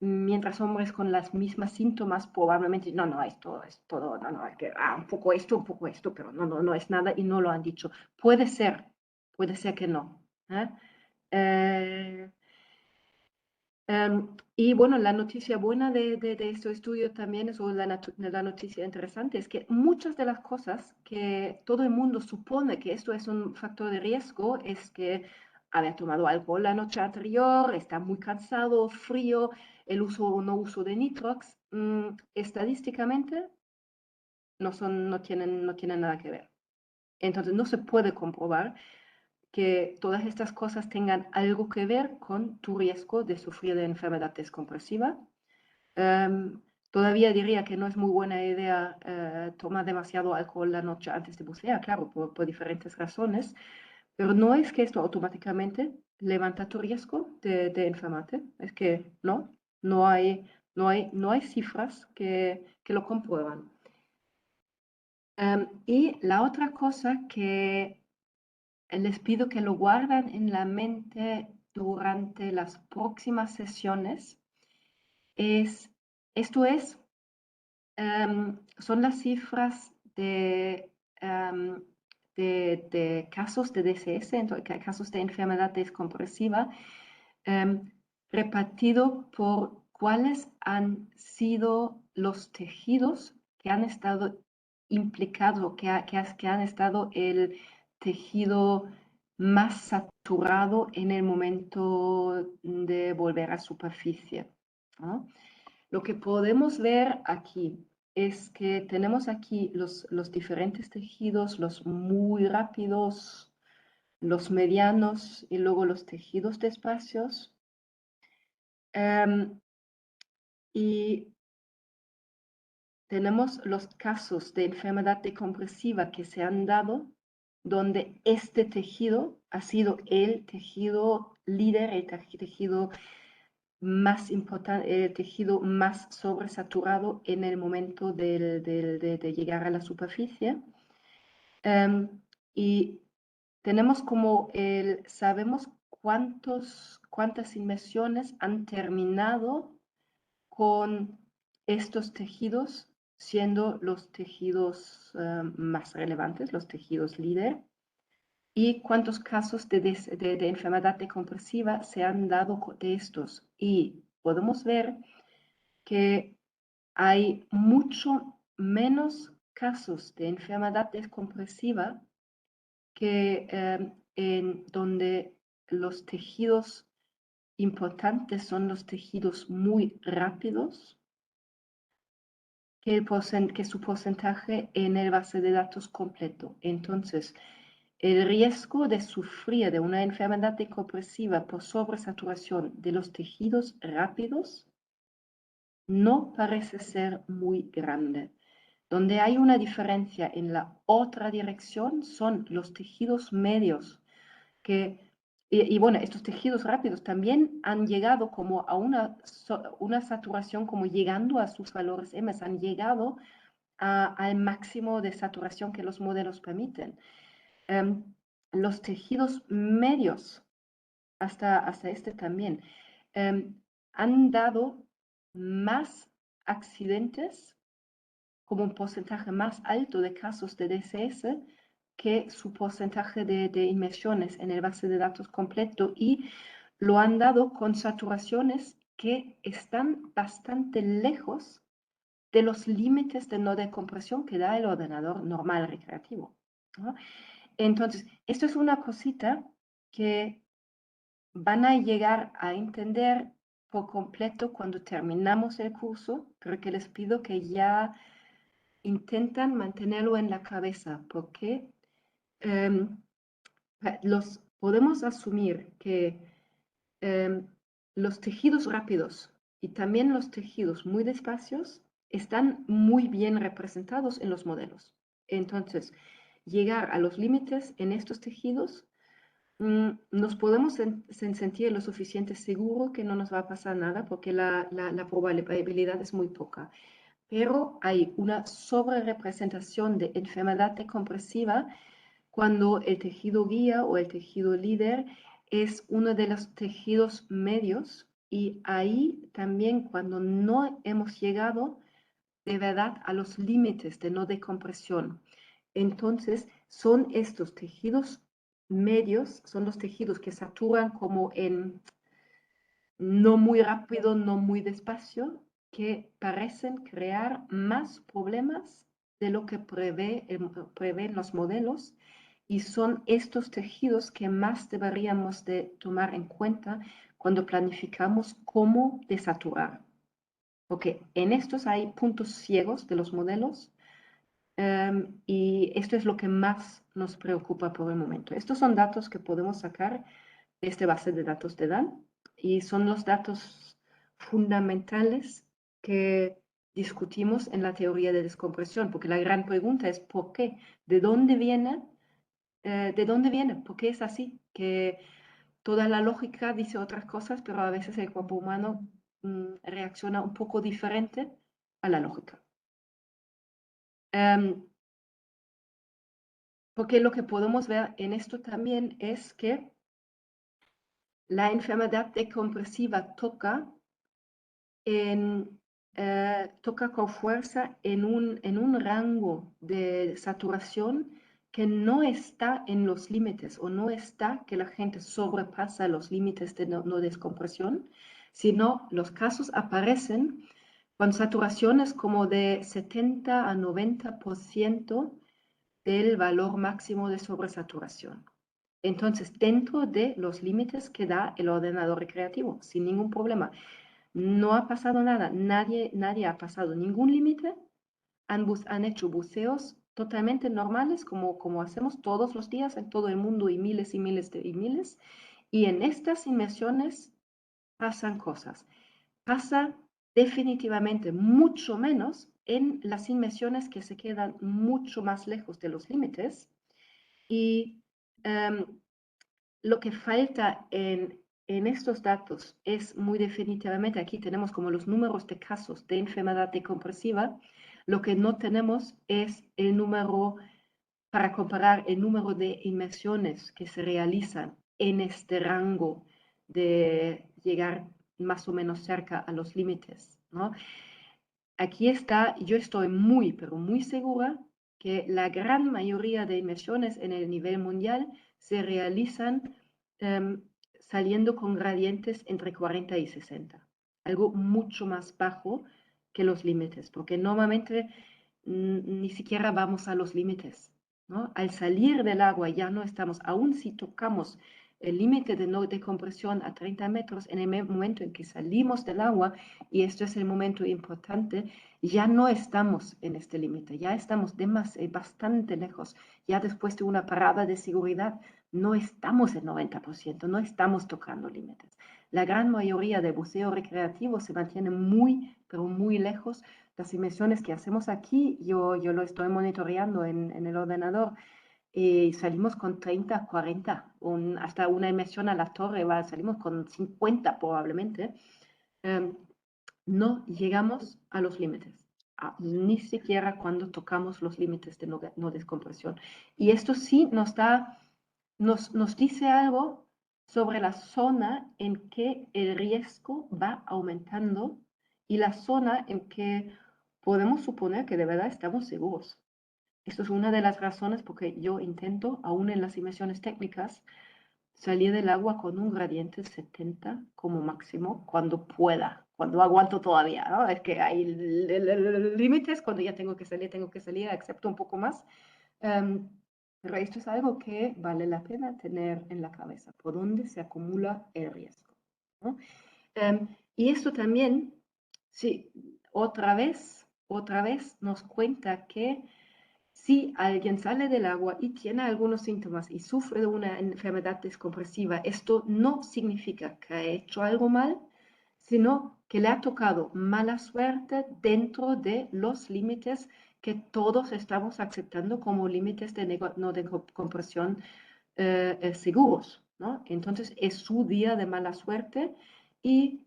mientras hombres con las mismas síntomas probablemente, no, esto es todo, no, es que un poco esto, pero no es nada y no lo han dicho. Puede ser que no. ¿Eh? Eh, y bueno, la noticia buena de este estudio también es, o la noticia interesante, es que muchas de las cosas que todo el mundo supone que esto es un factor de riesgo, es que haber tomado alcohol la noche anterior, está muy cansado, frío, el uso o no uso de nitrox, estadísticamente no tienen nada que ver. Entonces no se puede comprobar que todas estas cosas tengan algo que ver con tu riesgo de sufrir de enfermedad descompresiva. Todavía diría que no es muy buena idea tomar demasiado alcohol la noche antes de bucear, claro, por diferentes razones, pero no es que esto automáticamente levanta tu riesgo de enfermarte, es que no hay cifras que lo comprueban. Y la otra cosa que les pido que lo guarden en la mente durante las próximas sesiones son las cifras de casos de DCS, casos de enfermedad descompresiva, repartido por cuáles han sido los tejidos que han estado implicados, que han estado el tejido más saturado en el momento de volver a superficie, ¿no? Lo que podemos ver aquí es que tenemos aquí los diferentes tejidos, los muy rápidos, los medianos y luego los tejidos despacios. Y tenemos los casos de enfermedad decompresiva que se han dado donde este tejido ha sido el tejido líder, el tejido más importante, el tejido más sobresaturado en el momento de llegar a la superficie. Y tenemos sabemos cuántas inmersiones han terminado con estos tejidos siendo los tejidos más relevantes, los tejidos líder, y cuántos casos de enfermedad decompresiva se han dado de estos. Y podemos ver que hay mucho menos casos de enfermedad descompresiva que en donde los tejidos importantes son los tejidos muy rápidos, que su porcentaje en el base de datos completo. Entonces, el riesgo de sufrir de una enfermedad decompresiva por sobresaturación de los tejidos rápidos no parece ser muy grande. Donde hay una diferencia en la otra dirección son los tejidos medios, que Y bueno, estos tejidos rápidos también han llegado como a una saturación, como llegando a sus valores M, han llegado al máximo de saturación que los modelos permiten. Los tejidos medios, hasta este también, han dado más accidentes, como un porcentaje más alto de casos de DCS que su porcentaje de inmersiones en el base de datos completo, y lo han dado con saturaciones que están bastante lejos de los límites de no decompresión que da el ordenador normal recreativo, ¿no? Entonces, esto es una cosita que van a llegar a entender por completo cuando terminamos el curso, pero que les pido que ya intentan mantenerlo en la cabeza, porque podemos asumir que los tejidos rápidos y también los tejidos muy despacios están muy bien representados en los modelos. Entonces, llegar a los límites en estos tejidos, nos podemos sentir lo suficiente seguro que no nos va a pasar nada, porque la probabilidad es muy poca. Pero hay una sobrerepresentación de enfermedad decompresiva cuando el tejido guía o el tejido líder es uno de los tejidos medios, y ahí también cuando no hemos llegado de verdad a los límites de no decompresión. Entonces, son estos tejidos medios, son los tejidos que saturan como en no muy rápido, no muy despacio, que parecen crear más problemas de lo que prevén los modelos, y son estos tejidos que más deberíamos de tomar en cuenta cuando planificamos cómo desaturar. Porque en estos hay puntos ciegos de los modelos, y esto es lo que más nos preocupa por el momento. Estos son datos que podemos sacar de esta base de datos de Dan, y son los datos fundamentales que discutimos en la teoría de descompresión, porque la gran pregunta es ¿por qué? ¿De dónde viene? ¿De dónde viene? ¿Por qué es así? Que toda la lógica dice otras cosas, pero a veces el cuerpo humano reacciona un poco diferente a la lógica. Porque lo que podemos ver en esto también es que la enfermedad decompresiva toca con fuerza en un rango de saturación que no está en los límites, o no está que la gente sobrepasa los límites de no descompresión, sino los casos aparecen con saturaciones como de 70 a 90% del valor máximo de sobresaturación. Entonces, dentro de los límites que da el ordenador recreativo, sin ningún problema. No ha pasado nada, nadie ha pasado ningún límite, han hecho buceos totalmente normales, como hacemos todos los días en todo el mundo, y miles y miles y miles, y en estas inmersiones pasan cosas. Pasa definitivamente mucho menos en las inmersiones que se quedan mucho más lejos de los límites, y lo que falta en estos datos es muy definitivamente, aquí tenemos como los números de casos de enfermedad decompresiva, lo que no tenemos es el número para comparar el número de inmersiones que se realizan en este rango de llegar más o menos cerca a los límites, ¿no? Aquí está, yo estoy muy, pero muy segura que la gran mayoría de inmersiones en el nivel mundial se realizan saliendo con gradientes entre 40 y 60, algo mucho más bajo que los límites, porque normalmente ni siquiera vamos a los límites, ¿no? Al salir del agua ya no estamos, aún si tocamos el límite de no decompresión a 30 metros, en el momento en que salimos del agua, y esto es el momento importante, ya no estamos en este límite, ya estamos bastante lejos, ya después de una parada de seguridad no estamos en 90%, no estamos tocando límites. La gran mayoría de buceo recreativo se mantiene muy, pero muy lejos. Las inmersiones que hacemos aquí, yo lo estoy monitoreando en el ordenador, y salimos con 30, 40, hasta una inmersión a la torre, salimos con 50 probablemente. No llegamos a los límites, ni siquiera cuando tocamos los límites de no descompresión. Y esto sí nos dice algo sobre la zona en que el riesgo va aumentando y la zona en que podemos suponer que de verdad estamos seguros. Esto es una de las razones porque yo intento, aún en las inmersiones técnicas, salir del agua con un gradiente 70 como máximo cuando pueda, cuando aguanto todavía, ¿no? Es que hay límites, cuando ya tengo que salir, excepto un poco más. Pero esto es algo que vale la pena tener en la cabeza, por dónde se acumula el riesgo, ¿no? Y esto también, sí, otra vez nos cuenta que si alguien sale del agua y tiene algunos síntomas y sufre de una enfermedad descompresiva, esto no significa que ha hecho algo mal, sino que le ha tocado mala suerte dentro de los límites que todos estamos aceptando como límites de no descompresión seguros, ¿no? Entonces es su día de mala suerte y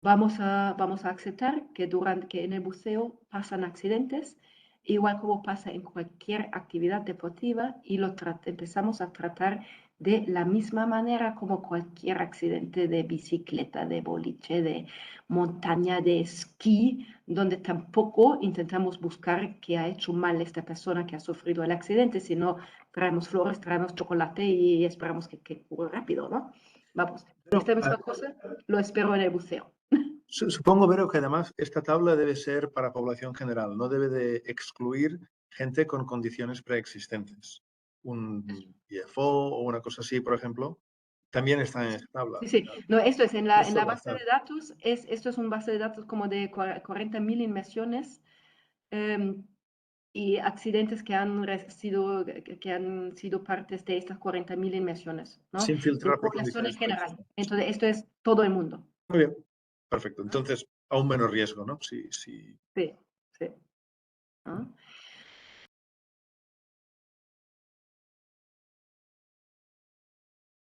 vamos a aceptar que en el buceo pasan accidentes, igual como pasa en cualquier actividad deportiva, y empezamos a tratar de la misma manera como cualquier accidente de bicicleta, de boliche, de montaña, de esquí, donde tampoco intentamos buscar qué ha hecho mal esta persona que ha sufrido el accidente, sino traemos flores, traemos chocolate y esperamos que cure rápido, ¿no? Vamos, esta misma cosa lo espero en el buceo. Supongo, Vero, que además esta tabla debe ser para población general, no debe de excluir gente con condiciones preexistentes. Un IFO o una cosa así, por ejemplo, también está en esta tabla. Sí, sí. No, esto es en Eso la va a base estar. de datos, esto es un base de datos como de 40.000 inmersiones y accidentes que han sido partes de estas 40.000 inmersiones, ¿no? Sin De filtrar por población en condiciones general. preexistentes. Entonces, esto es todo el mundo. Muy bien, perfecto. Entonces, aún menos riesgo, ¿no? Sí, sí. Sí, sí. ¿No?